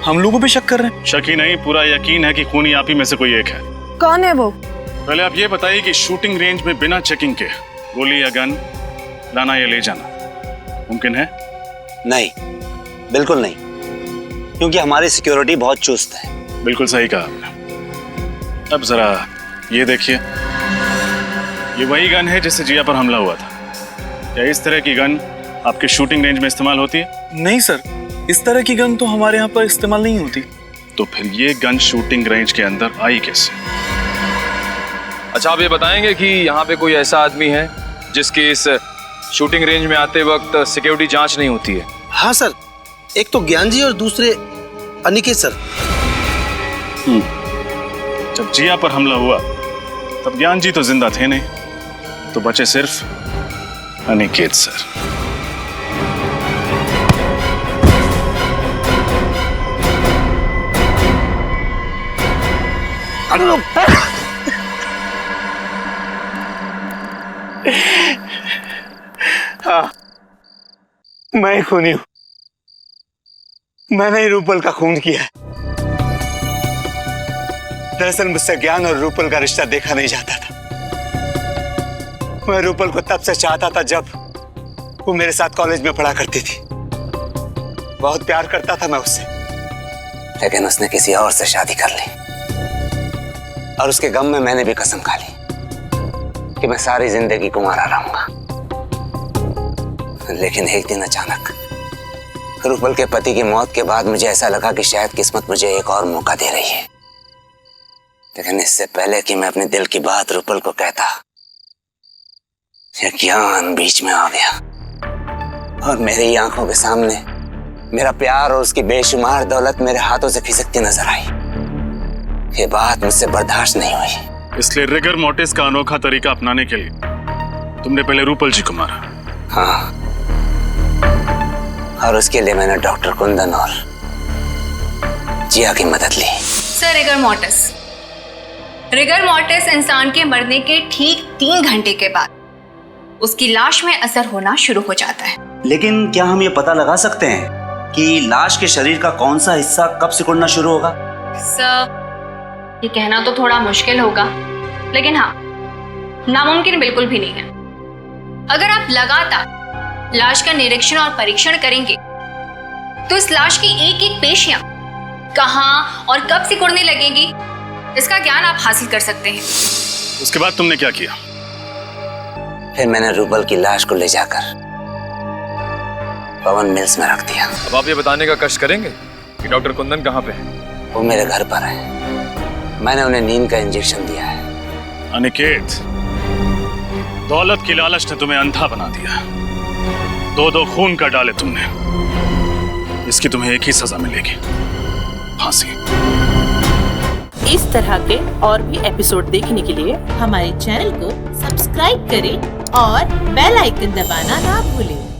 हम लोगों पे शक कर रहे हैं? शक ही नहीं, पूरा यकीन है कि खूनी आप ही में से कोई एक है। कौन है वो? पहले आप ये बताइए कि शूटिंग रेंज में बिना चेकिंग के गोली या गन लाना या ले जाना मुमकिन है? नहीं, बिल्कुल नहीं, क्योंकि हमारी सिक्योरिटी बहुत चुस्त है। बिल्कुल सही कहा आपने। अब जरा ये देखिए, ये वही गन है जिससे जिया पर हमला हुआ था। क्या इस तरह की गन आपके शूटिंग रेंज में इस्तेमाल होती है? नहीं सर, इस तरह की गन तो हमारे यहाँ पर इस्तेमाल नहीं होती। तो फिर ये गन शूटिंग रेंज के अंदर आई कैसे? अच्छा, आप ये बताएंगे कि यहाँ पे कोई ऐसा आदमी है जिसकी इस शूटिंग रेंज में आते वक्त सिक्योरिटी जांच नहीं होती है? हाँ सर, एक तो ज्ञान जी और दूसरे अनिकेत सर। जब जिया पर हमला हुआ तब ज्ञान जी तो जिंदा थे नहीं, तो बचे सिर्फ अनिकेत सर। हाँ, मैं खूनी हूं। मैंने ही रूपल का खून किया है। दरअसल मुझसे ज्ञान और रूपल का रिश्ता देखा नहीं जाता था। मैं रूपल को तब से चाहता था जब वो मेरे साथ कॉलेज में पढ़ा करती थी। बहुत प्यार करता था मैं उससे, लेकिन उसने किसी और से शादी कर ली। और उसके गम में मैंने भी कसम खा ली कि मैं सारी जिंदगी कुंवारा रहूंगा। लेकिन एक दिन अचानक रूपल के पति की मौत के बाद मुझे ऐसा लगा कि शायद किस्मत मुझे एक और मौका दे रही है। लेकिन इससे पहले कि मैं अपने दिल की बात रूपल को कहता, ज्ञान बीच में आ गया और मेरी आंखों के सामने मेरा प्यार और उसकी बेशुमार दौलत मेरे हाथों से खिसकती नजर आई। ये बात मुझसे बर्दाश्त नहीं हुई। इसलिए रिगर मोर्टिस का अनोखा तरीका अपनाने के लिए तुमने पहले रूपल जी को मारा? हाँ, और उसके लिए मैंने डॉक्टर कुंदन और जिया की मदद ली। सर, रिगर मोर्टिस इंसान के मरने के ठीक 3 घंटे के बाद उसकी लाश में असर होना शुरू हो जाता है। लेकिन क्या हम ये पता लगा सकते हैं कि लाश के शरीर का कौन सा हिस्सा कब सिकुड़ना शुरू होगा? सर, ये कहना तो थोड़ा मुश्किल होगा, लेकिन हाँ, नामुमकिन बिल्कुल भी नहीं है। अगर आप लगातार लाश का निरीक्षण और परीक्षण करेंगे तो इस लाश की एक एक पेशियां कहां और कब सिकुड़ने लगेंगी, इसका ज्ञान आप हासिल कर सकते हैं। उसके बाद तुमने क्या किया? फिर मैंने रूपल की लाश को ले जाकर पवन मिल्स में रख दिया। अब आप ये बताने का कष्ट करेंगे कि डॉक्टर कुंदन कहाँ पे है? वो मेरे घर पर है। मैंने उन्हें नींद का इंजेक्शन दिया है। अनिकेत, दौलत की लालच ने तुम्हें अंधा बना दिया। 2-2 खून कर डाले तुमने। इसकी तुम्हें एक ही सजा मिलेगी, फांसी। इस तरह के और भी एपिसोड देखने के लिए हमारे चैनल को सब्सक्राइब करें और बेल आइकन दबाना ना भूलें।